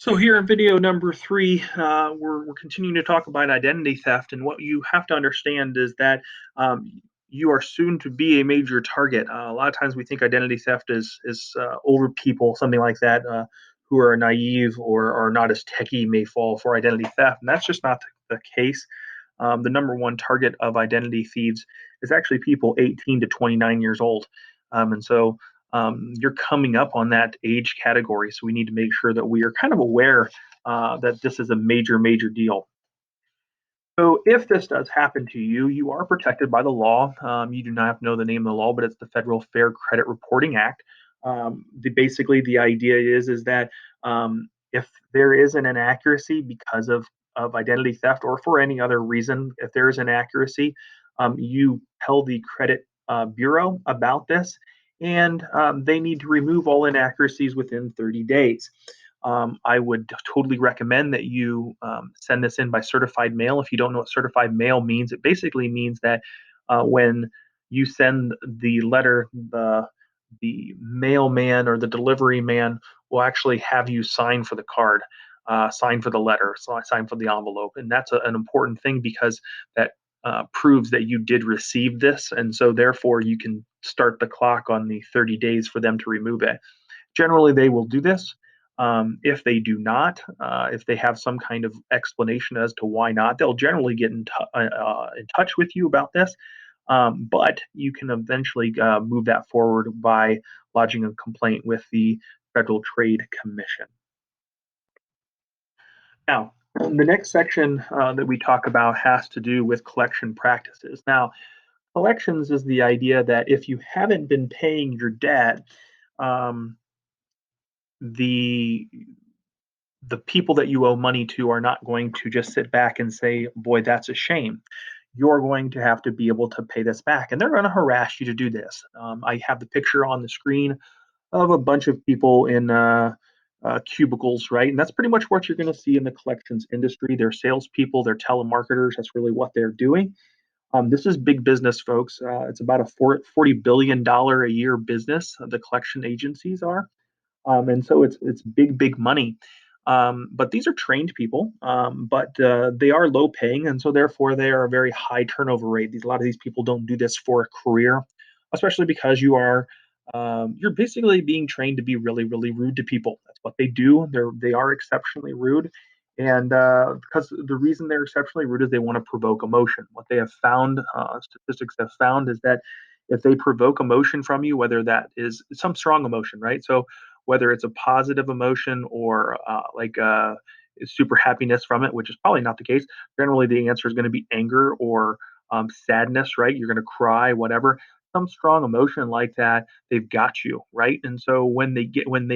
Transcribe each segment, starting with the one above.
So here in video number three, we're continuing to talk about identity theft, and what you have to understand is that you are soon to be a major target. A lot of times we think identity theft is older people, something like that, who are naive or are not as techy may fall for identity theft, and that's just not the case. The number one target of identity thieves is actually people 18 to 29 years old. And so you're coming up on that age category. So we need to make sure that we are kind of aware that this is a major, major deal. So if this does happen to you, you are protected by the law. You do not have to know the name of the law, but it's the Federal Fair Credit Reporting Act. Basically, the idea is that if there is an inaccuracy because of identity theft or for any other reason, if there is an inaccuracy, you tell the credit bureau about this, and they need to remove all inaccuracies within 30 days. I would totally recommend that you send this in by certified mail. If you don't know what certified mail means, it basically means that when you send the letter, the mailman or the delivery man will actually have you sign for the card, sign for the letter, so I sign for the envelope, and that's an important thing because that proves that you did receive this, and so therefore you can start the clock on the 30 days for them to remove it. Generally, they will do this. If they do not, if they have some kind of explanation as to why not, they'll generally get in touch with you about this. But you can eventually move that forward by lodging a complaint with the Federal Trade Commission. Now, the next section that we talk about has to do with collection practices. Now, collections is the idea that if you haven't been paying your debt, um, the the people that you owe money to are not going to just sit back and say, boy, that's a shame. You're going to have to be able to pay this back. And they're going to harass you to do this. I have the picture on the screen of a bunch of people in cubicles, right? And that's pretty much what you're going to see in the collections industry. They're salespeople, they're telemarketers. That's really what they're doing. This is big business, folks. It's about a $40 billion a year business, the collection agencies are. And so it's big, big money. But these are trained people, but they are low paying, and so therefore they are a very high turnover rate. A lot of these people don't do this for a career, especially because you're basically being trained to be really, really rude to people. That's what they do. They are exceptionally rude, and because the reason they're exceptionally rude is they want to provoke emotion. What they have found, statistics have found, is that if they provoke emotion from you, whether that is some strong emotion, right? So whether it's a positive emotion or super happiness from it, which is probably not the case. Generally, the answer is going to be anger or sadness, right? You're going to cry, whatever. Some strong emotion like that, they've got you, right? And so when they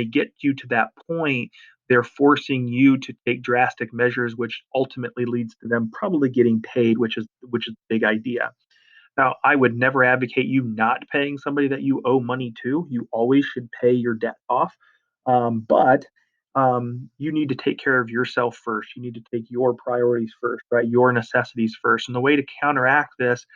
get you to that point, they're forcing you to take drastic measures, which ultimately leads to them probably getting paid, which is the big idea. Now, I would never advocate you not paying somebody that you owe money to. You always should pay your debt off. But you need to take care of yourself first. You need to take your priorities first, right? Your necessities first. And the way to counteract this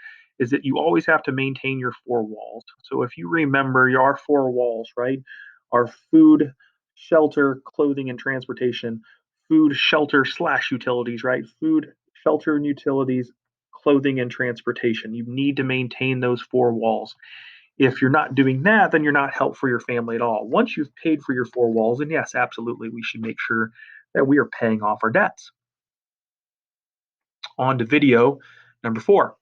is that you always have to maintain your four walls. So if you remember your four walls, right, are food, shelter, clothing, and transportation. Food, shelter slash utilities, right? Food, shelter, and utilities, clothing, and transportation. You need to maintain those four walls. If you're not doing that, then you're not help for your family at all. Once you've paid for your four walls, and yes, absolutely, we should make sure that we are paying off our debts. On to video number 4.